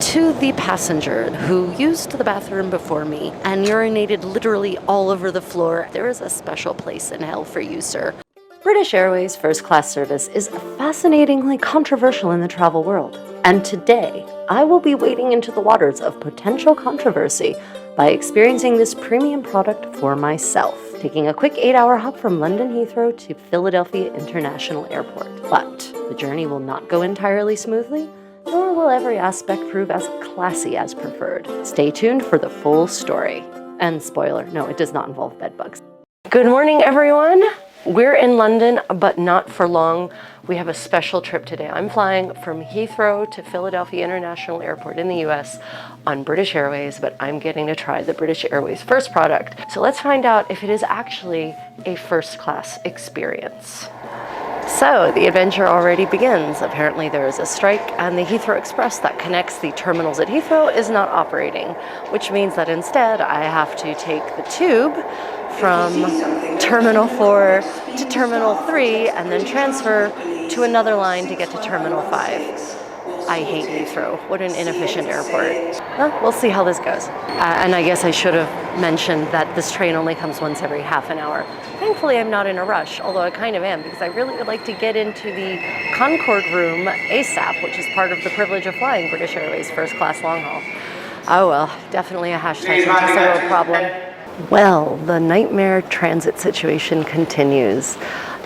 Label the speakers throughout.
Speaker 1: To the passenger who used the bathroom before me and urinated literally all over the floor, there is a special place in hell for you, sir. British Airways first class service is fascinatingly controversial in the travel world. And today, I will be wading into the waters of potential controversy by experiencing this premium product for myself, taking a quick 8-hour hop from London Heathrow to Philadelphia International Airport. But the journey will not go entirely smoothly, nor will every aspect prove as classy as preferred. Stay tuned for the full story. And spoiler, no, it does not involve bedbugs. Good morning, everyone. We're in London, but not for long. We have a special trip today. I'm flying from Heathrow to Philadelphia International Airport in the US on British Airways, but I'm getting to try the British Airways first product. So let's find out if it is actually a first class experience. So the adventure already begins. Apparently there is a strike and the Heathrow Express that connects the terminals at Heathrow is not operating, which means that instead I have to take the tube from Terminal 4 to Terminal 3 and then transfer to another line to get to Terminal 5. I hate Heathrow. What an inefficient airport. Well, we'll see how this goes. And I guess I should have mentioned that this train only comes once every half an hour. Thankfully, I'm not in a rush, although I kind of am, because I really would like to get into the Concorde room ASAP, which is part of the privilege of flying British Airways first class long haul. Oh well, definitely a hashtag Contessa problem. Well, the nightmare transit situation continues.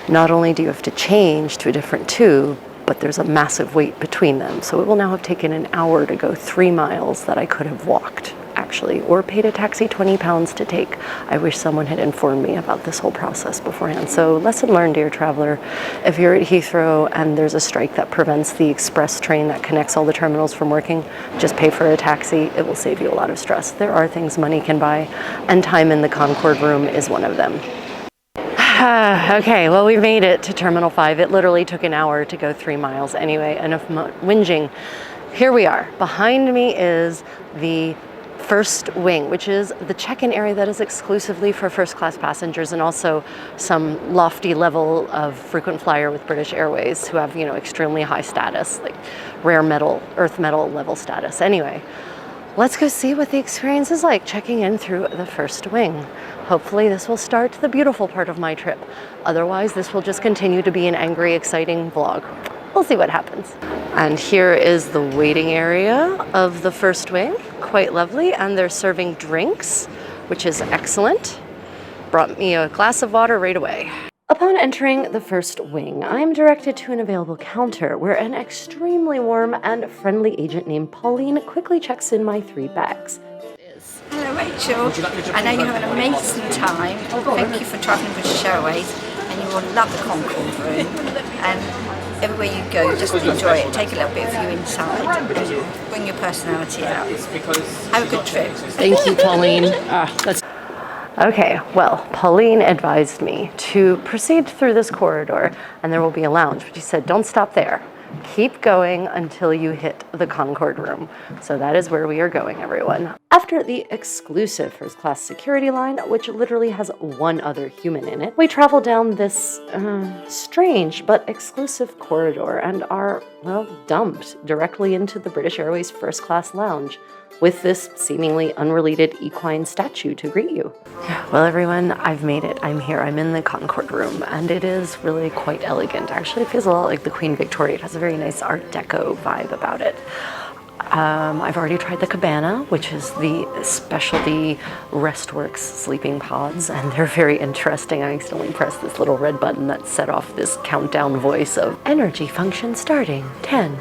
Speaker 1: Not only do you have to change to a different tube, but there's a massive wait between them. So it will now have taken an hour to go 3 miles that I could have walked, actually, or paid a taxi 20 pounds to take. I wish someone had informed me about this whole process beforehand. So lesson learned, dear traveler. If you're at Heathrow and there's a strike that prevents the express train that connects all the terminals from working, just pay for a taxi. It will save you a lot of stress. There are things money can buy, and time in the Concorde room is one of them. Okay, well, we made it to Terminal 5. It literally took an hour to go 3 miles. Anyway, enough whinging. Here we are. Behind me is the first wing, which is the check-in area that is exclusively for first-class passengers and also some lofty level of frequent flyer with British Airways who have, extremely high status, like rare metal, earth metal level status. Anyway, let's go see what the experience is like checking in through the first wing. Hopefully this will start the beautiful part of my trip. Otherwise, this will just continue to be an angry, exciting vlog. We'll see what happens. And here is the waiting area of the first wing. Quite lovely, and they're serving drinks, which is excellent. Brought me a glass of water right away. Upon entering the first wing, I'm directed to an available counter where an extremely warm and friendly agent named Pauline quickly checks in my 3 bags.
Speaker 2: Hello Rachel, I know you have an amazing time. Thank you for travelling British Airways, and you will love the Concorde room. And everywhere you go, just enjoy it. Take a little bit of you inside. Bring your personality out. Have a good trip.
Speaker 1: Thank you, Pauline. Okay, well, Pauline advised me to proceed through this corridor and there will be a lounge, but she said, don't stop there. Keep going until you hit the Concorde room. So that is where we are going, everyone. After the exclusive first class security line, which literally has 1 other human in it, we travel down this strange but exclusive corridor and are, well, dumped directly into the British Airways first class lounge with this seemingly unrelated equine statue to greet you. Well, everyone, I've made it. I'm here. I'm in the Concorde room, and it is really quite elegant. Actually, it feels a lot like the Queen Victoria. It has a very nice Art Deco vibe about it. I've already tried the cabana, which is the specialty Restworks sleeping pods, and they're very interesting. I accidentally pressed this little red button that set off this countdown voice of energy function starting, 10,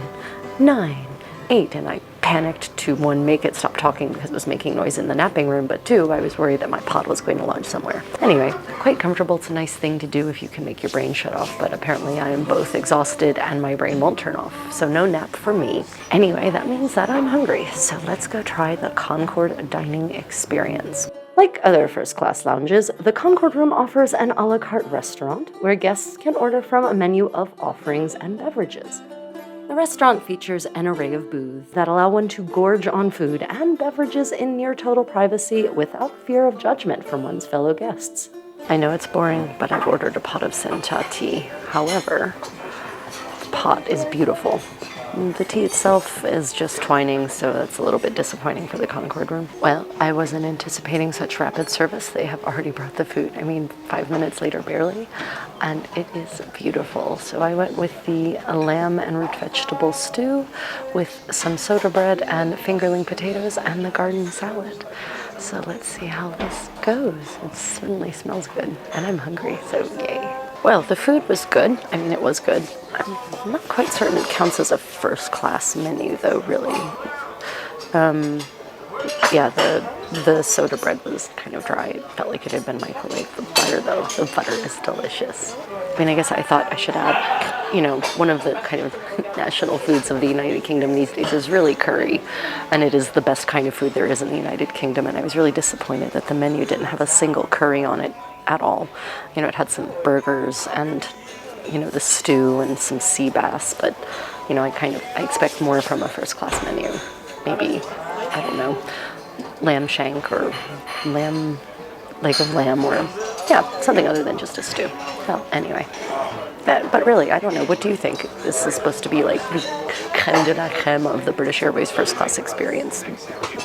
Speaker 1: 9, 8, and I panicked to 1, make it stop talking because it was making noise in the napping room, but 2, I was worried that my pod was going to launch somewhere. Anyway, quite comfortable. It's a nice thing to do if you can make your brain shut off, but apparently I am both exhausted and my brain won't turn off, so no nap for me. Anyway, that means that I'm hungry, so let's go try the Concorde dining experience. Like other first-class lounges, the Concorde room offers an a la carte restaurant where guests can order from a menu of offerings and beverages. The restaurant features an array of booths that allow one to gorge on food and beverages in near total privacy without fear of judgment from one's fellow guests. I know it's boring, but I've ordered a pot of sencha tea. However, the pot is beautiful. The tea itself is just twining, so that's a little bit disappointing for the Concorde room. Well, I wasn't anticipating such rapid service. They have already brought the food. I mean, 5 minutes later, barely. And it is beautiful. So I went with the lamb and root vegetable stew with some soda bread and fingerling potatoes and the garden salad. So let's see how this goes. It certainly smells good, and I'm hungry, so yay. Well, the food was good. I mean, it was good. I'm not quite certain it counts as a first class menu, though, really. Yeah, the soda bread was kind of dry. It felt like it had been microwaved. The butter, though, the butter is delicious. I mean, I guess I thought I should add, you know, one of the kind of national foods of the United Kingdom these days is really curry, and it is the best kind of food there is in the United Kingdom, and I was really disappointed that the menu didn't have a single curry on it at all. You know, it had some burgers and, you know, the stew and some sea bass, but, you know, I expect more from a first class menu. Maybe, I don't know, lamb shank or leg of lamb, or, yeah, something other than just a stew. Well, anyway. But really, I don't know. What do you think? This is supposed to be like the creme de la creme of the British Airways first class experience.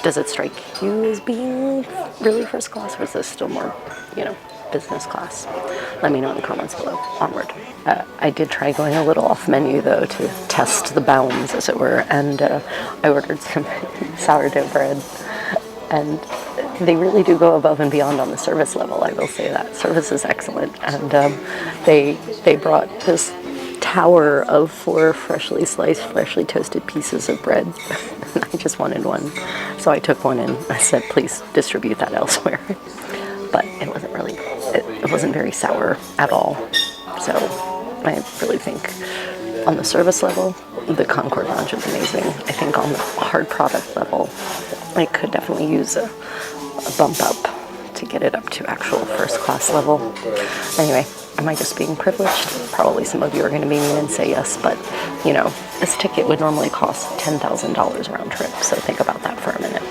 Speaker 1: Does it strike you as being really first class, or is this still more, you know, business class? Let me know in the comments below. Onward. I did try going a little off menu, though, to test the bounds, as it were, and I ordered some sourdough bread, and they really do go above and beyond on the service level, I will say that. Service is excellent, and they brought this tower of 4 freshly sliced, freshly toasted pieces of bread. I just wanted one, so I took one and I said, please distribute that elsewhere. But it wasn't really, it wasn't very sour at all. So I really think on the service level, the Concorde lounge is amazing. I think on the hard product level, I could definitely use a bump up to get it up to actual first class level. Anyway, am I just being privileged? Probably some of you are going to be mean and say yes, but, you know, this ticket would normally cost $10,000 round trip, so think about that for a minute.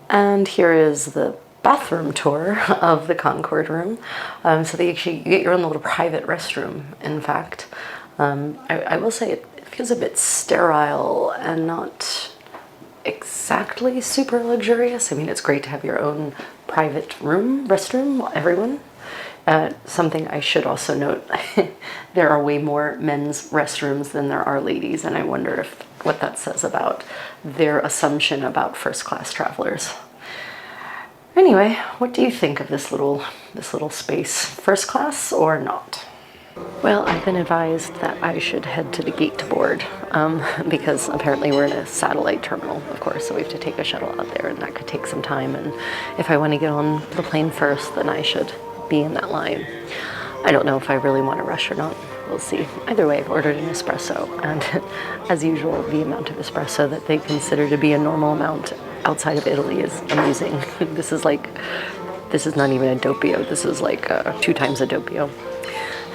Speaker 1: And here is the bathroom tour of the Concorde room. So you get your own little private restroom, in fact. I will say it feels a bit sterile and not exactly super luxurious. I mean, it's great to have your own private restroom, everyone. Something I should also note, there are way more men's restrooms than there are ladies, and I wonder what that says about their assumption about first class travelers. Anyway, what do you think of this little space? First class or not? Well, I've been advised that I should head to the gate to board, because apparently we're in a satellite terminal, of course, so we have to take a shuttle out there, and that could take some time, and if I want to get on the plane first, then I should be in that line. I don't know if I really want to rush or not. We'll see. Either way, I've ordered an espresso, and as usual, the amount of espresso that they consider to be a normal amount outside of Italy is amusing. This is not even a doppio. This is like 2 times a doppio.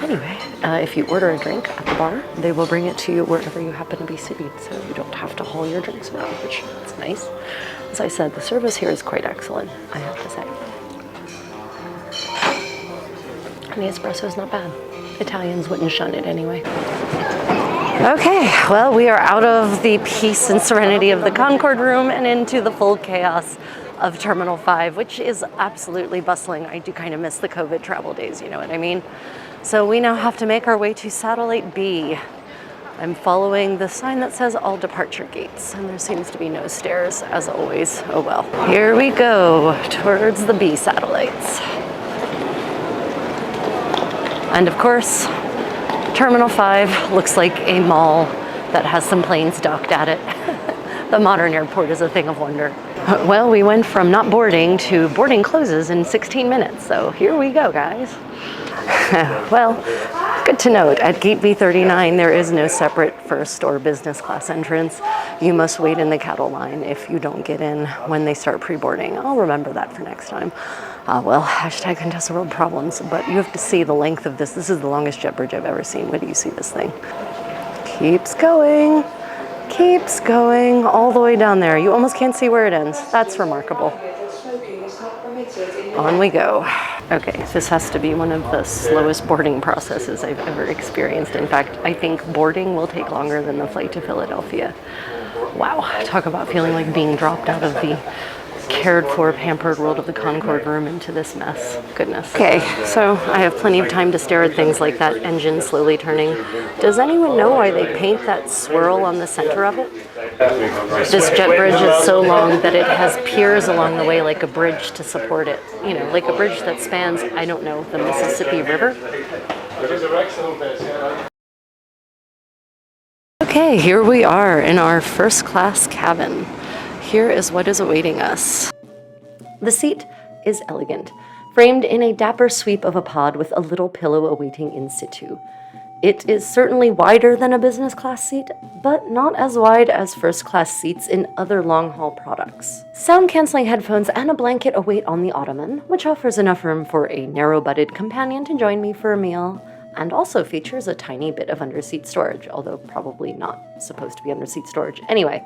Speaker 1: Anyway, if you order a drink at the bar, they will bring it to you wherever you happen to be seated, so you don't have to haul your drinks around, which is nice. As I said, the service here is quite excellent, I have to say. And the espresso is not bad. Italians wouldn't shun it anyway. Okay, well, we are out of the peace and serenity of the Concorde room and into the full chaos of Terminal 5, which is absolutely bustling. I do kind of miss the COVID travel days, you know what I mean? So we now have to make our way to Satellite B. I'm following the sign that says all departure gates, and there seems to be no stairs, as always. Oh well. Here we go, towards the B satellites. And of course, Terminal 5 looks like a mall that has some planes docked at it. The modern airport is a thing of wonder. Well, we went from not boarding to boarding closes in 16 minutes, so here we go, guys. Well, good to note, at Gate B39 there is no separate first or business class entrance. You must wait in the cattle line if you don't get in when they start pre-boarding. I'll remember that for next time. Well, hashtag Contessa World Problems, but you have to see the length of this. This is the longest jet bridge I've ever seen. Wait till you see this thing. Keeps going all the way down there. You almost can't see where it ends. That's remarkable. On we go. Okay, this has to be one of the slowest boarding processes I've ever experienced. In fact, I think boarding will take longer than the flight to Philadelphia. Wow, talk about feeling like being dropped out of the cared for, pampered world of the Concorde room into this mess. Goodness. Okay, so I have plenty of time to stare at things like that engine slowly turning. Does anyone know why they paint that swirl on the center of it? This jet bridge is so long that it has piers along the way like a bridge to support it. You know, like a bridge that spans, I don't know, the Mississippi River. Okay, here we are in our first class cabin. Here is what is awaiting us. The seat is elegant, framed in a dapper sweep of a pod with a little pillow awaiting in situ. It is certainly wider than a business class seat, but not as wide as first class seats in other long-haul products. Sound-canceling headphones and a blanket await on the ottoman, which offers enough room for a narrow-butted companion to join me for a meal, and also features a tiny bit of under-seat storage, although probably not supposed to be under-seat storage. Anyway,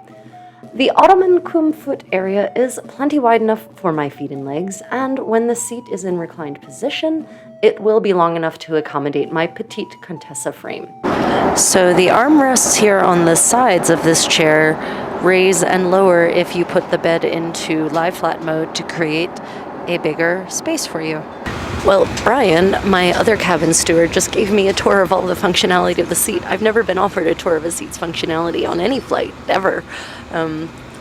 Speaker 1: the ottoman cum foot area is plenty wide enough for my feet and legs, and when the seat is in reclined position, it will be long enough to accommodate my petite Contessa frame. So the armrests here on the sides of this chair raise and lower if you put the bed into lie flat mode to create a bigger space for you. Well, Brian, my other cabin steward, just gave me a tour of all the functionality of the seat. I've never been offered a tour of a seat's functionality on any flight, ever.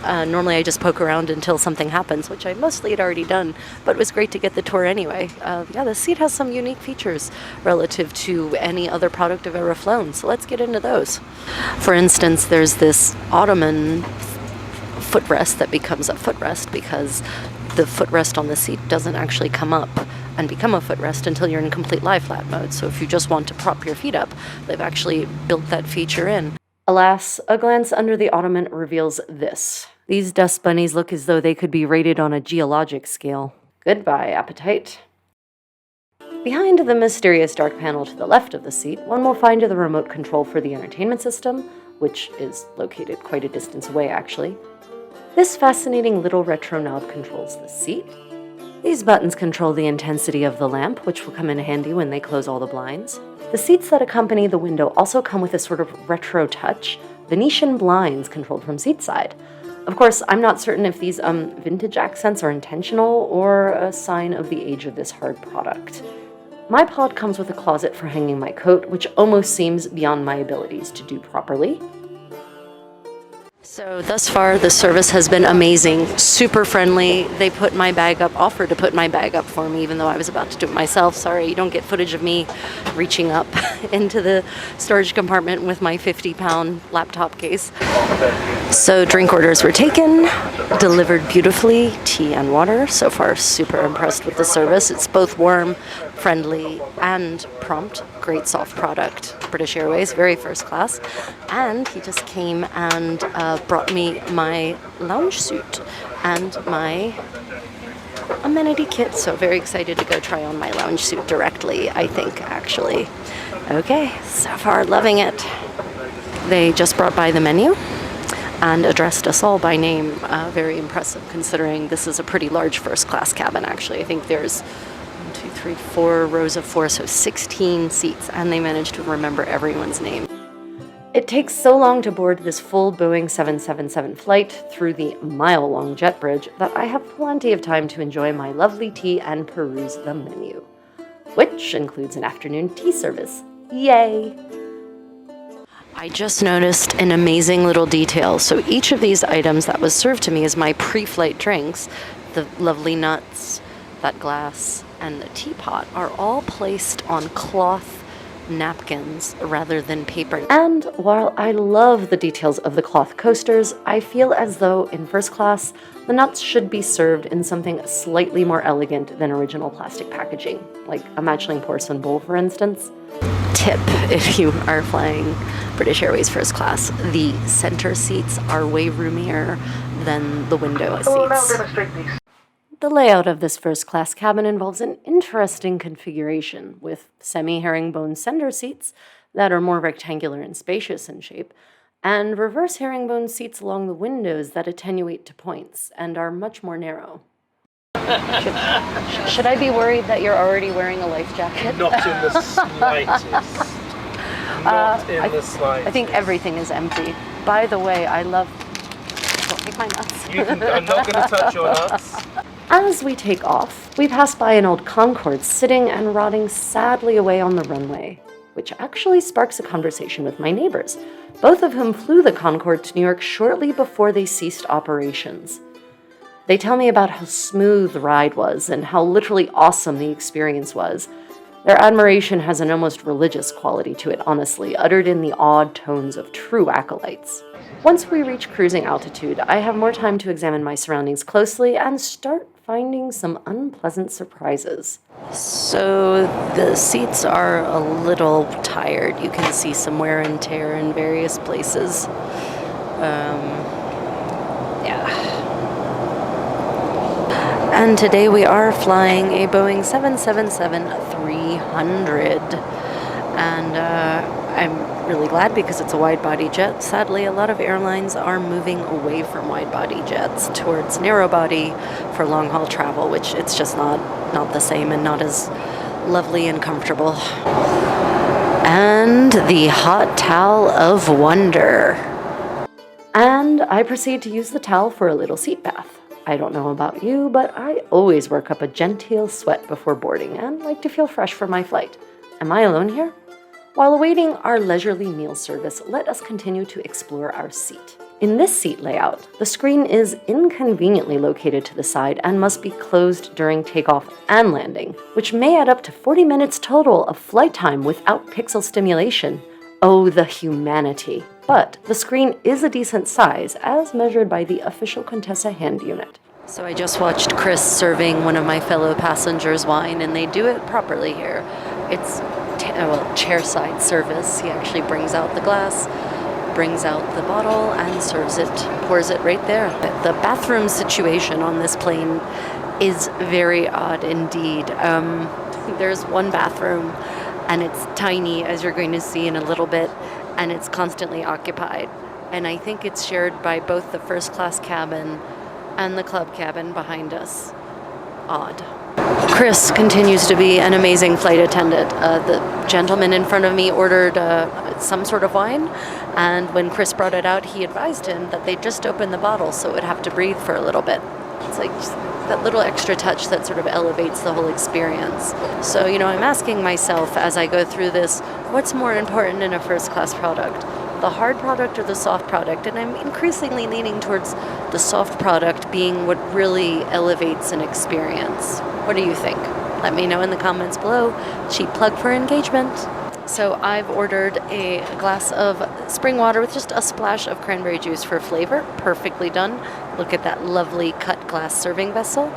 Speaker 1: Normally I just poke around until something happens, which I mostly had already done, but it was great to get the tour anyway. Yeah, the seat has some unique features relative to any other product I've ever flown, so let's get into those. For instance, there's this ottoman footrest that becomes a footrest because the footrest on the seat doesn't actually come up and become a footrest until you're in complete lie flat mode. So if you just want to prop your feet up, they've actually built that feature in. Alas, a glance under the ottoman reveals this. These dust bunnies look as though they could be rated on a geologic scale. Goodbye, appetite. Behind the mysterious dark panel to the left of the seat, one will find the remote control for the entertainment system, which is located quite a distance away, actually. This fascinating little retro knob controls the seat. These buttons control the intensity of the lamp, which will come in handy when they close all the blinds. The seats that accompany the window also come with a sort of retro touch, Venetian blinds controlled from seat side. Of course, I'm not certain if these vintage accents are intentional or a sign of the age of this hard product. My pod comes with a closet for hanging my coat, which almost seems beyond my abilities to do properly. So thus far, the service has been amazing, super friendly. They put my bag up, offered to put my bag up for me, even though I was about to do it myself. Sorry, you don't get footage of me reaching up into the storage compartment with my 50-pound laptop case. So drink orders were taken, delivered beautifully, tea and water. So far, super impressed with the service. It's both warm, friendly, and prompt. Great soft product. British Airways, very first class. And he just came and brought me my lounge suit and my amenity kit. So very excited to go try on my lounge suit directly, I think, actually. Okay, so far loving it. They just brought by the menu and addressed us all by name. Very impressive considering this is a pretty large first class cabin, actually. I think there's 4 rows of 4, so 16 seats, and they managed to remember everyone's name. It takes so long to board this full Boeing 777 flight through the mile-long jet bridge that I have plenty of time to enjoy my lovely tea and peruse the menu, which includes an afternoon tea service. Yay! I just noticed an amazing little detail. So each of these items that was served to me as my pre-flight drinks, the lovely nuts, that glass, and the teapot are all placed on cloth napkins rather than paper. And while I love the details of the cloth coasters, I feel as though in first class, the nuts should be served in something slightly more elegant than original plastic packaging, like a Michelin porcelain bowl, for instance. Tip if you are flying British Airways first class, the center seats are way roomier than the window seats. The layout of this first-class cabin involves an interesting configuration, with semi-herringbone center seats that are more rectangular and spacious in shape, and reverse herringbone seats along the windows that attenuate to points and are much more narrow. Should I be worried that you're already wearing a life jacket?
Speaker 3: Not in the slightest. Not in the slightest.
Speaker 1: I think everything is empty. By the way, I love... Don't take my nuts.
Speaker 3: I'm not going to touch your nuts.
Speaker 1: As we take off, we pass by an old Concorde sitting and rotting sadly away on the runway, which actually sparks a conversation with my neighbors, both of whom flew the Concorde to New York shortly before they ceased operations. They tell me about how smooth the ride was and how literally awesome the experience was. Their admiration has an almost religious quality to it, honestly, uttered in the awed tones of true acolytes. Once we reach cruising altitude, I have more time to examine my surroundings closely and start finding some unpleasant surprises. So the seats are a little tired. You can see some wear and tear in various places. And today we are flying a Boeing 777-300. And I'm really glad because it's a wide-body jet. Sadly, a lot of airlines are moving away from wide-body jets towards narrow-body for long-haul travel, which it's just not the same and not as lovely and comfortable. And the hot towel of wonder. And I proceed to use the towel for a little seat bath. I don't know about you, but I always work up a genteel sweat before boarding and like to feel fresh for my flight. Am I alone here? While awaiting our leisurely meal service, let us continue to explore our seat. In this seat layout, the screen is inconveniently located to the side and must be closed during takeoff and landing, which may add up to 40 minutes total of flight time without pixel stimulation. Oh, the humanity. But the screen is a decent size, as measured by the official Contessa hand unit. So I just watched Chris serving one of my fellow passengers wine, and they do it properly here. It's chairside service. He actually brings out the glass, brings out the bottle, and serves it, pours it right there. The bathroom situation on this plane is very odd indeed. There's one bathroom, and it's tiny, as you're going to see in a little bit, and it's constantly occupied. And I think it's shared by both the first class cabin and the club cabin behind us. Odd. Chris continues to be an amazing flight attendant. The gentleman in front of me ordered some sort of wine, and when Chris brought it out, he advised him that they just opened the bottle so it would have to breathe for a little bit. It's like just that little extra touch that sort of elevates the whole experience. So, I'm asking myself as I go through this, what's more important in a first class product? The hard product or the soft product? And I'm increasingly leaning towards the soft product being what really elevates an experience. What do you think? Let me know in the comments below. Cheap plug for engagement. So I've ordered a glass of spring water with just a splash of cranberry juice for flavor. Perfectly done. Look at that lovely cut glass serving vessel.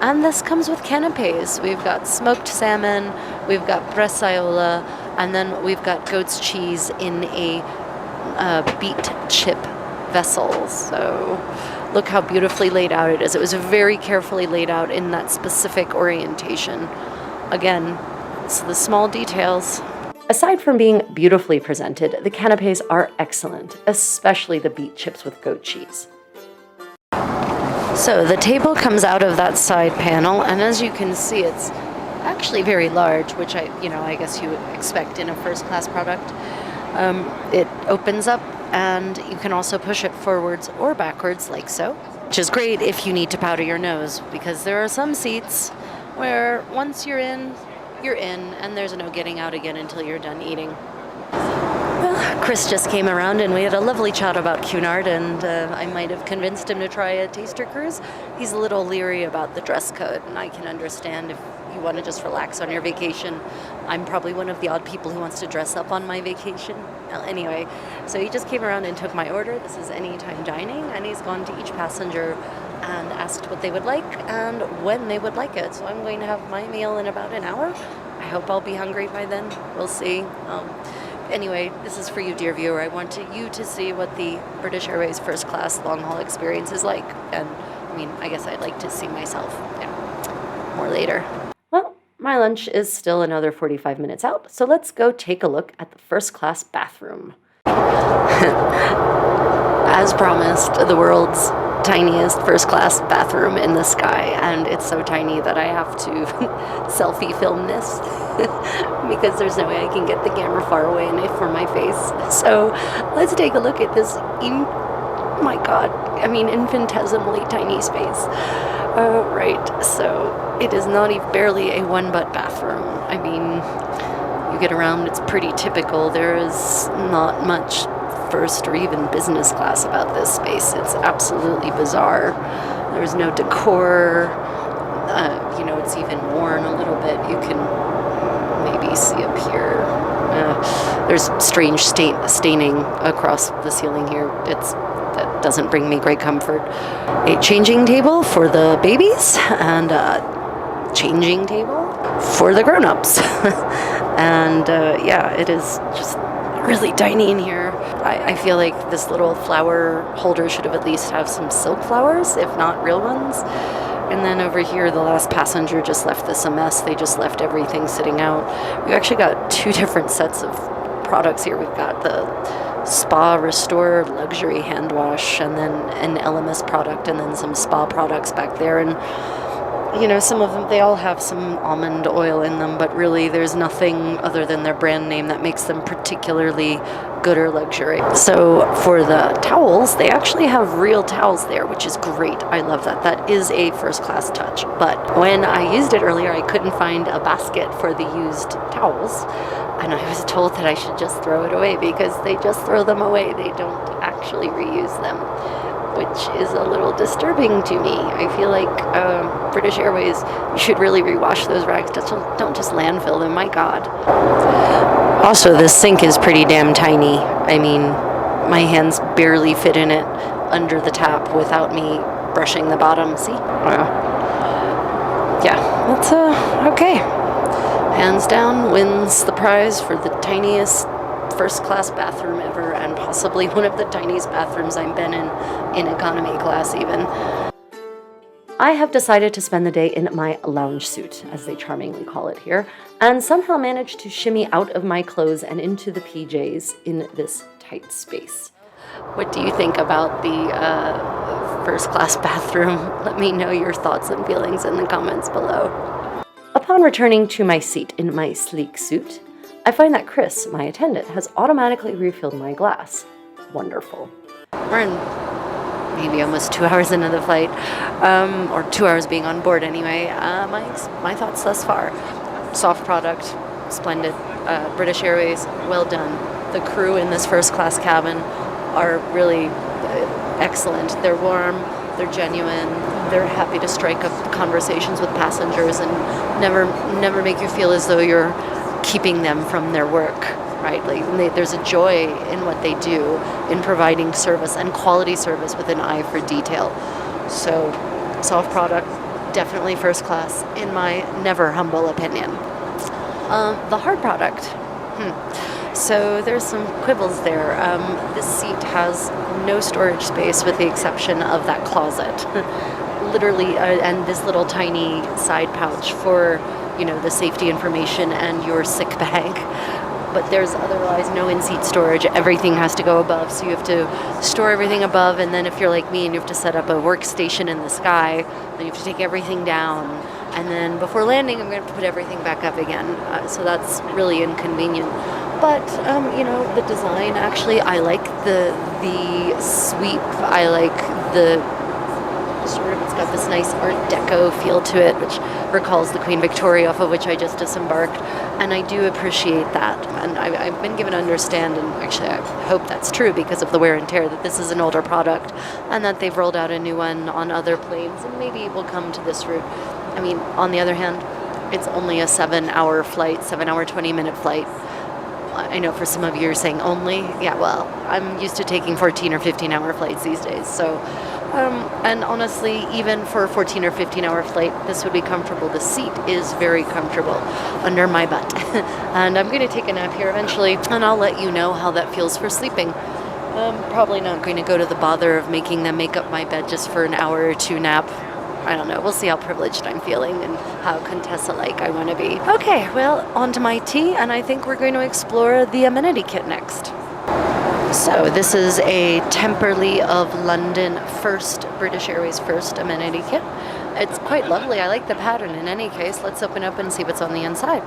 Speaker 1: And this comes with canapes. We've got smoked salmon, we've got bresaola, and then we've got goat's cheese in a beet chip vessel. So look how beautifully laid out it is. It was very carefully laid out in that specific orientation. Again, it's the small details. Aside from being beautifully presented, the canapes are excellent, especially the beet chips with goat cheese. So the table comes out of that side panel, and as you can see, it's actually very large, which I guess you would expect in a first class product. It opens up, and you can also push it forwards or backwards like so, which is great if you need to powder your nose, because there are some seats where once you're in, and there's no getting out again until you're done eating. Well, Chris just came around and we had a lovely chat about Cunard, and I might have convinced him to try a taster cruise. He's a little leery about the dress code, and I can understand if you want to just relax on your vacation. I'm probably one of the odd people who wants to dress up on my vacation. Well, anyway, so he just came around and took my order. This is anytime dining, and he's gone to each passenger and asked what they would like and when they would like it. So I'm going to have my meal in about an hour. I hope I'll be hungry by then. We'll see. Anyway, this is for you, dear viewer. I want you to see what the British Airways first class long-haul experience is like. And, I guess I'd like to see myself. Yeah, more later. Well, my lunch is still another 45 minutes out, so let's go take a look at the first class bathroom. As promised, the world's tiniest first class bathroom in the sky, and it's so tiny that I have to selfie film this because there's no way I can get the camera far away enough for my face. So let's take a look at this, my god, I mean infinitesimally tiny space. Right, so it is not even barely a one-butt bathroom. I mean, you get around, it's pretty typical. There is not much first or even business class about this space. It's absolutely bizarre. There's no decor. It's even worn a little bit. You can maybe see up here. There's strange staining across the ceiling here. That doesn't bring me great comfort. A changing table for the babies and a changing table for the grown-ups. And it is just really tiny in here. I feel like this little flower holder should have at least have some silk flowers, if not real ones. And then over here, the last passenger just left this a mess. They just left everything sitting out. We actually got two different sets of products here. We've got the Spa Restore Luxury Hand Wash, and then an LMS product, and then some spa products back there. And some of them, they all have some almond oil in them, but really there's nothing other than their brand name that makes them particularly good or luxury. So for the towels, they actually have real towels there, which is great. I love that. That is a first class touch. But when I used it earlier, I couldn't find a basket for the used towels, and I was told that I should just throw it away because they just throw them away. They don't actually reuse them, which is a little disturbing to me. I feel like British Airways, you should really rewash those rags. Don't just landfill them, my god. Also, this sink is pretty damn tiny. I mean, my hands barely fit in it under the tap without me brushing the bottom. See? That's okay. Hands down wins the prize for the tiniest first class bathroom ever, and possibly one of the tiniest bathrooms I've been in economy class even. I have decided to spend the day in my lounge suit, as they charmingly call it here, and somehow managed to shimmy out of my clothes and into the PJs in this tight space. What do you think about the first class bathroom? Let me know your thoughts and feelings in the comments below. Upon returning to my seat in my sleek suit, I find that Chris, my attendant, has automatically refilled my glass. Wonderful. We're in maybe almost 2 hours into the flight, or 2 hours being on board anyway. My thoughts thus far. Soft product, splendid. British Airways, well done. The crew in this first class cabin are really excellent. They're warm, they're genuine, they're happy to strike up conversations with passengers and never make you feel as though you're keeping them from their work, right? Like there's a joy in what they do in providing service and quality service with an eye for detail. So, soft product, definitely first class, in my never humble opinion. The hard product. So there's some quibbles there. This seat has no storage space with the exception of that closet. Literally, and this little tiny side pouch for the safety information and your sick bag. But there's otherwise no in-seat storage. Everything has to go above, so you have to store everything above, and then if you're like me and you have to set up a workstation in the sky, then you have to take everything down, and then before landing I'm going to put everything back up again. So that's really inconvenient. But the design, actually, I like the sweep. I like the it's got this nice Art Deco feel to it, which recalls the Queen Victoria, off of which I just disembarked, and I do appreciate that. And I've been given to understand, and actually I hope that's true because of the wear and tear, that this is an older product, and that they've rolled out a new one on other planes, and maybe it will come to this route. I mean, on the other hand, it's only a 7-hour flight, 7-hour, 20-minute flight. I know for some of you are saying only. Yeah, well, I'm used to taking 14 or 15-hour flights these days, so... and honestly, even for a 14 or 15-hour flight, this would be comfortable. The seat is very comfortable under my butt. And I'm going to take a nap here eventually, and I'll let you know how that feels for sleeping. I'm probably not going to go to the bother of making them make up my bed just for an hour or two nap. I don't know. We'll see how privileged I'm feeling and how Contessa-like I want to be. Okay, well, on to my tea, and I think we're going to explore the Amenity Kit next. So this is a Temperley of London British Airways FIRST Amenity Kit. It's quite lovely. I like the pattern. In any case, let's open up and see what's on the inside.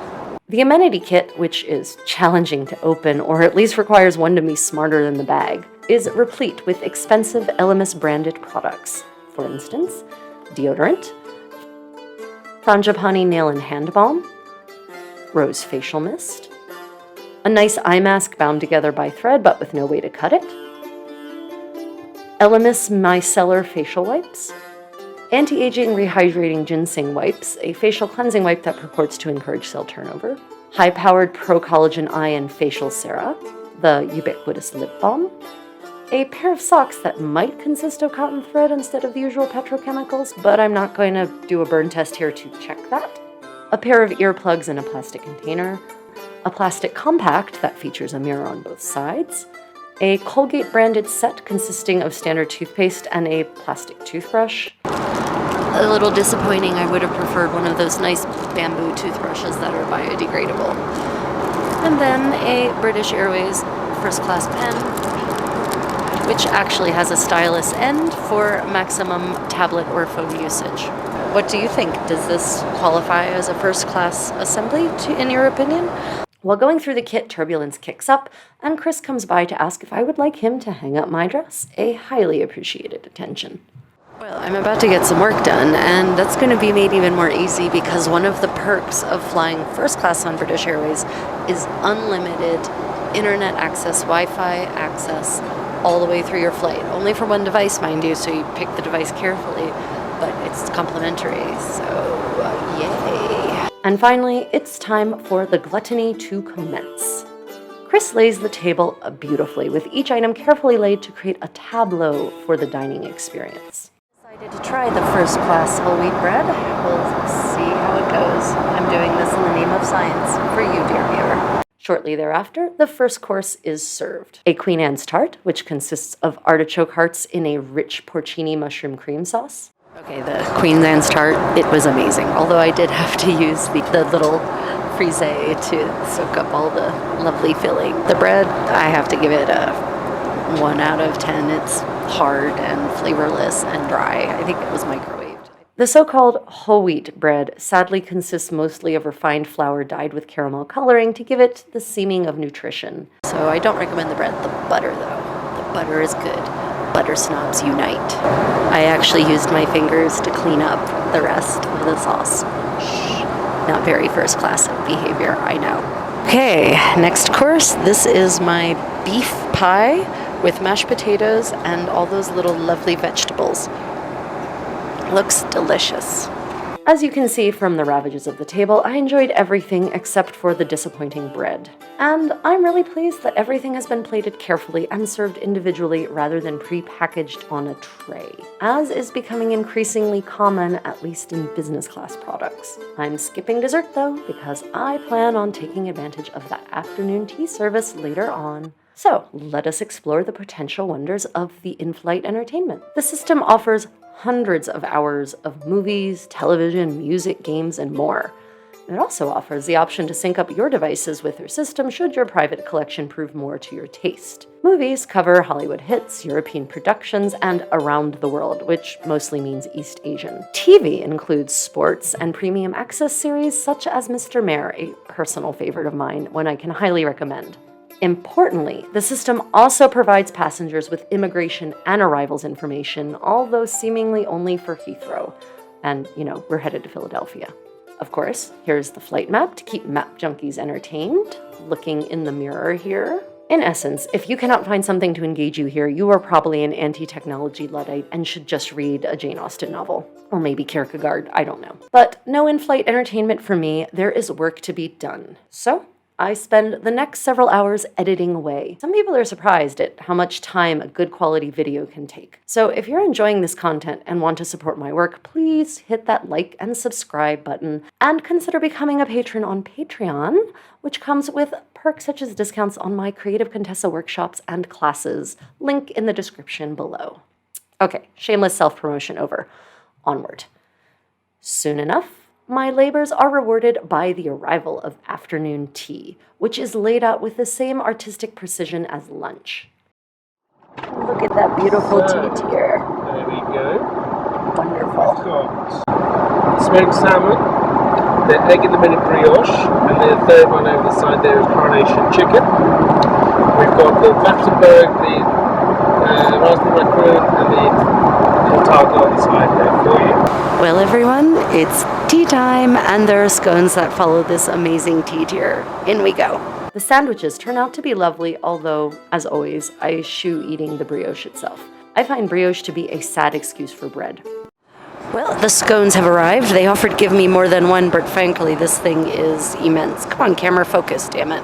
Speaker 1: The Amenity Kit, which is challenging to open, or at least requires one to be smarter than the bag, is replete with expensive LMS branded products. For instance, deodorant, Frangipani nail and hand balm, rose facial mist, a nice eye mask bound together by thread but with no way to cut it, LMS micellar facial wipes, anti-aging rehydrating ginseng wipes, a facial cleansing wipe that purports to encourage cell turnover, high-powered pro-collagen eye and facial sera, the ubiquitous lip balm, a pair of socks that might consist of cotton thread instead of the usual petrochemicals, but I'm not going to do a burn test here to check that, a pair of earplugs in a plastic container, a plastic compact that features a mirror on both sides, a Colgate branded set consisting of standard toothpaste and a plastic toothbrush. A little disappointing. I would have preferred one of those nice bamboo toothbrushes that are biodegradable. And then a British Airways first class pen, which actually has a stylus end for maximum tablet or phone usage. What do you think? Does this qualify as a first class assembly, in your opinion? While going through the kit, turbulence kicks up, and Chris comes by to ask if I would like him to hang up my dress, a highly appreciated attention. Well, I'm about to get some work done, and that's going to be made even more easy because one of the perks of flying first class on British Airways is unlimited internet access, Wi-Fi access, all the way through your flight. Only for one device, mind you, so you pick the device carefully, but it's complimentary, so yay. And finally, it's time for the gluttony to commence. Chris lays the table beautifully, with each item carefully laid to create a tableau for the dining experience. Decided to try the first class whole wheat bread. We'll see how it goes. I'm doing this in the name of science for you, dear viewer. Shortly thereafter, the first course is served. A Queen Anne's tart, which consists of artichoke hearts in a rich porcini mushroom cream sauce. Okay, the Queen Anne's tart, it was amazing. Although I did have to use the little frise to soak up all the lovely filling. The bread, I have to give it a 1 out of 10. It's hard and flavorless and dry. I think it was microwaved. The so-called whole wheat bread sadly consists mostly of refined flour dyed with caramel coloring to give it the seeming of nutrition. So I don't recommend the bread. The butter, though. The butter is good. Butter snobs unite. I actually used my fingers to clean up the rest of the sauce. Shh. Not very first class behavior, I know. Okay, next course. This is my beef pie with mashed potatoes and all those little lovely vegetables. Looks delicious. As you can see from the ravages of the table, I enjoyed everything except for the disappointing bread. And I'm really pleased that everything has been plated carefully and served individually rather than pre-packaged on a tray, as is becoming increasingly common, at least in business class products. I'm skipping dessert though, because I plan on taking advantage of that afternoon tea service later on. So let us explore the potential wonders of the in-flight entertainment. The system offers hundreds of hours of movies, television, music, games, and more. It also offers the option to sync up your devices with your system should your private collection prove more to your taste. Movies cover Hollywood hits, European productions, and around the world, which mostly means East Asian. TV includes sports and premium access series such as Mr. Mayor, a personal favorite of mine, one I can highly recommend. Importantly, the system also provides passengers with immigration and arrivals information, although seemingly only for Heathrow. And, we're headed to Philadelphia. Of course, here's the flight map to keep map junkies entertained. Looking in the mirror here. In essence, if you cannot find something to engage you here, you are probably an anti-technology Luddite and should just read a Jane Austen novel. Or maybe Kierkegaard, I don't know. But no in-flight entertainment for me, there is work to be done. So I spend the next several hours editing away. Some people are surprised at how much time a good quality video can take. So if you're enjoying this content and want to support my work, please hit that like and subscribe button and consider becoming a patron on Patreon, which comes with perks such as discounts on my Creative Contessa workshops and classes. Link in the description below. Okay, shameless self-promotion over. Onward. Soon enough, my labors are rewarded by the arrival of afternoon tea, which is laid out with the same artistic precision as lunch. Look at that beautiful tea tier.
Speaker 3: There we go.
Speaker 1: Wonderful.
Speaker 3: We've got smoked salmon, the egg in the minute brioche, and the third one over the side there is coronation chicken. We've got the Battenberg, the raspberry macaroon, and the tartar on the side there for you.
Speaker 1: Well, everyone, it's tea time, and there are scones that follow this amazing tea tier. In we go. The sandwiches turn out to be lovely, although, as always, I eschew eating the brioche itself. I find brioche to be a sad excuse for bread. Well, the scones have arrived. They offered to give me more than one, but frankly, this thing is immense. Come on, camera, focus, damn it.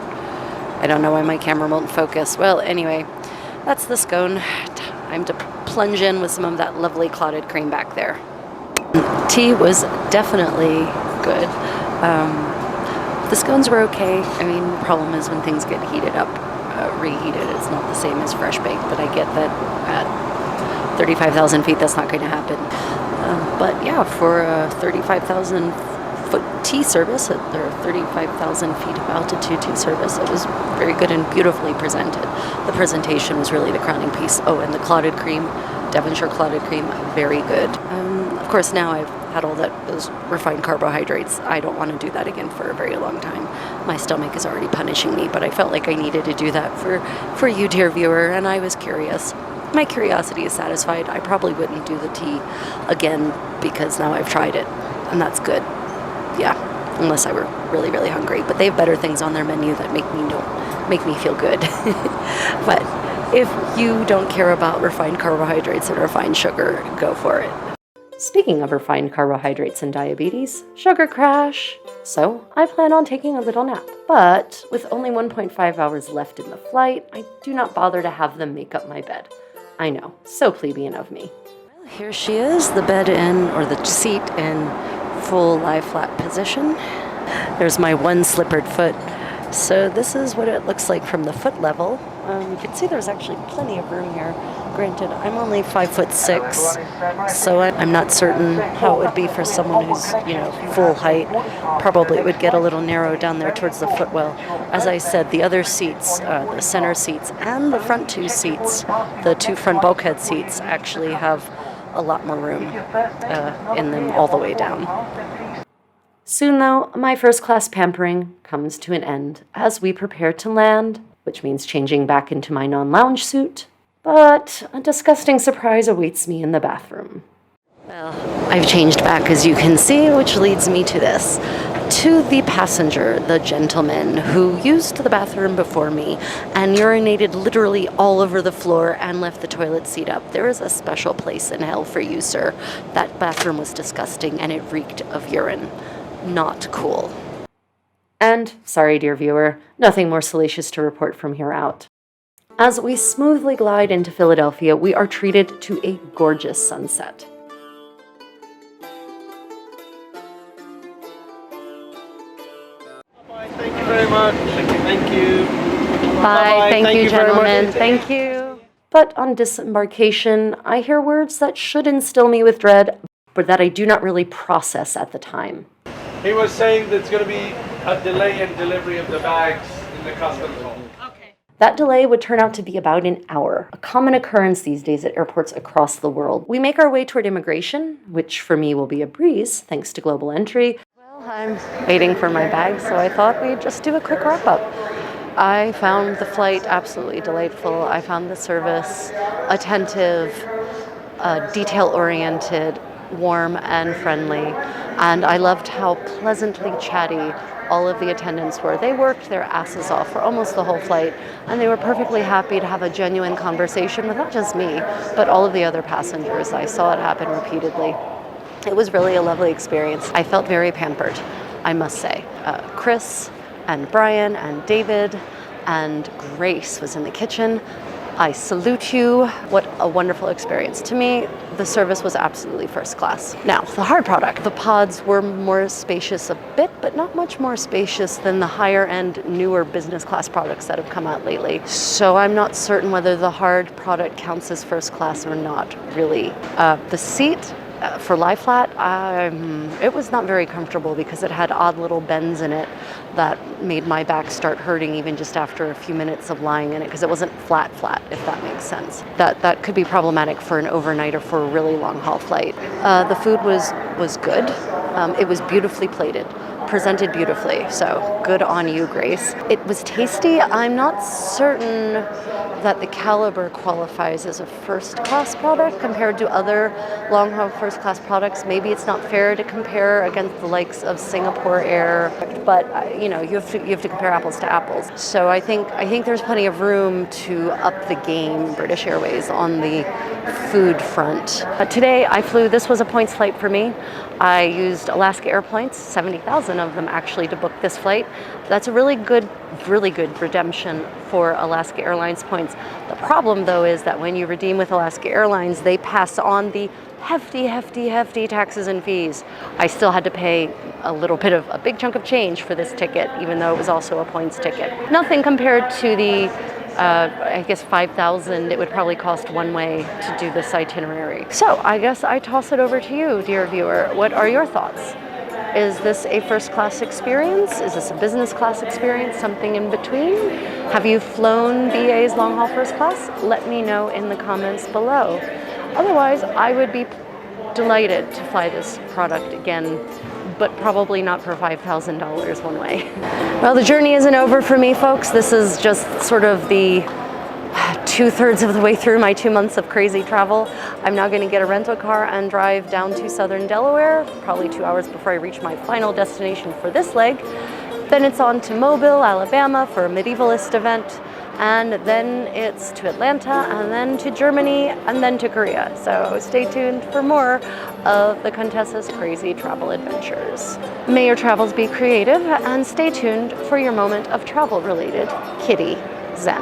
Speaker 1: I don't know why my camera won't focus. Well, anyway, that's the scone. Time to plunge in with some of that lovely clotted cream back there. Tea was definitely good. The scones were okay. I mean, the problem is when things get heated up, reheated, it's not the same as fresh baked, but I get that at 35,000 feet that's not going to happen. But yeah, for a 35,000 foot tea service, or 35,000 feet of altitude tea service, it was very good and beautifully presented. The presentation was really the crowning piece. Oh, and the clotted cream, Devonshire clotted cream, very good. Of course, now I've had all those refined carbohydrates. I don't want to do that again for a very long time. My stomach is already punishing me, but I felt like I needed to do that for you, dear viewer, and I was curious. My curiosity is satisfied. I probably wouldn't do the tea again because now I've tried it, and that's good. Yeah, unless I were really, really hungry. But they have better things on their menu that make me feel good. But if you don't care about refined carbohydrates and refined sugar, go for it. Speaking of refined carbohydrates and diabetes, sugar crash. So I plan on taking a little nap. But with only 1.5 hours left in the flight, I do not bother to have them make up my bed. I know, so plebeian of me. Well, here she is, the bed or the seat in full lie flat position. There's my one slippered foot. So this is what it looks like from the foot level. You can see there's actually plenty of room here. Granted, I'm only 5'6", so I'm not certain how it would be for someone who's, full height. Probably it would get a little narrow down there towards the footwell. As I said, the other seats, the center seats and the front two seats, the two front bulkhead seats, actually have a lot more room in them all the way down. Soon, though, my first class pampering comes to an end as we prepare to land, which means changing back into my non-lounge suit. But a disgusting surprise awaits me in the bathroom. Well, I've changed back, as you can see, which leads me to this. To the passenger, the gentleman who used the bathroom before me and urinated literally all over the floor and left the toilet seat up, there is a special place in hell for you, sir. That bathroom was disgusting and it reeked of urine. Not cool. And, sorry dear viewer, nothing more salacious to report from here out. As we smoothly glide into Philadelphia, we are treated to a gorgeous sunset.
Speaker 3: Bye, thank you very much. Thank you.
Speaker 1: Bye, thank you,
Speaker 3: very
Speaker 1: gentlemen.
Speaker 3: much.
Speaker 1: Thank you. But on disembarkation, I hear words that should instill me with dread, but that I do not really process at the time.
Speaker 3: He was saying there's going to be a delay in delivery of the bags in the customs hall.
Speaker 1: That delay would turn out to be about an hour, a common occurrence these days at airports across the world. We make our way toward immigration, which for me will be a breeze, thanks to global entry. Well, I'm waiting for my bag, so I thought we'd just do a quick wrap-up. I found the flight absolutely delightful. I found the service attentive, detail-oriented, warm and friendly, and I loved how pleasantly chatty all of the attendants were. They worked their asses off for almost the whole flight, and they were perfectly happy to have a genuine conversation with not just me, but all of the other passengers. I saw it happen repeatedly. It was really a lovely experience. I felt very pampered, I must say. Chris and Brian and David and Grace was in the kitchen. I salute you. What a wonderful experience. To me, the service was absolutely first class. Now, the hard product. The pods were more spacious a bit, but not much more spacious than the higher end, newer business class products that have come out lately. So I'm not certain whether the hard product counts as first class or not, really. The seat For lie flat, it was not very comfortable because it had odd little bends in it that made my back start hurting even just after a few minutes of lying in it, because it wasn't flat, if that makes sense. That could be problematic for an overnight or for a really long haul flight. The food was good. It was beautifully plated, presented beautifully, so good on you, Grace. It was tasty. I'm not certain that the Caliber qualifies as a first class product compared to other long haul first class products. Maybe it's not fair to compare against the likes of Singapore Air, but you have to compare apples to apples. So I think there's plenty of room to up the game, British Airways, on the food front. Today I flew, this was a points flight for me. I used Alaska Air points, 70,000 of them actually, to book this flight. That's a really good redemption for Alaska Airlines points. The problem though is that when you redeem with Alaska Airlines, they pass on the hefty taxes and fees. I still had to pay a big chunk of change for this ticket, even though it was also a points ticket. Nothing compared to the I guess 5,000 it would probably cost one way to do this itinerary. So I guess I toss it over to you, dear viewer. What are your thoughts? Is this a first class experience? Is this a business class experience? Something in between? Have you flown BA's long haul first class? Let me know in the comments below. Otherwise, I would be delighted to fly this product again, but probably not for $5,000 one way. Well, the journey isn't over for me, folks. This is just sort of the 2/3 of the way through my 2 months of crazy travel. I'm now going to get a rental car and drive down to southern Delaware, probably 2 hours before I reach my final destination for this leg. Then it's on to Mobile, Alabama for a medievalist event. And then it's to Atlanta, and then to Germany, and then to Korea. So stay tuned for more of the Contessa's crazy travel adventures. May your travels be creative, and stay tuned for your moment of travel-related kitty zen.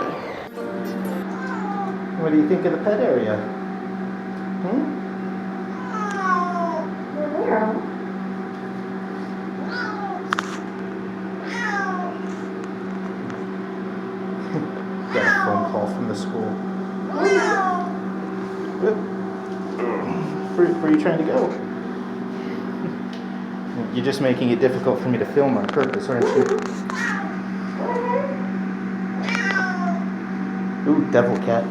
Speaker 4: What do you think of the pet area? Got a phone call from the school. Where are you trying to go? You're just making it difficult for me to film on purpose, aren't you? Ooh, devil cat.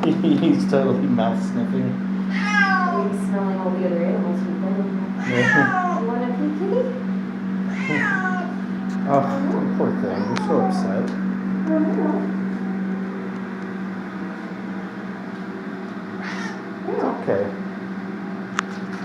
Speaker 4: He's totally mouth sniffing.
Speaker 1: He's smelling all the other animals from home.
Speaker 4: Yeah.
Speaker 1: You want a pee kitty?
Speaker 4: Oh, poor thing. You're so upset. It's okay.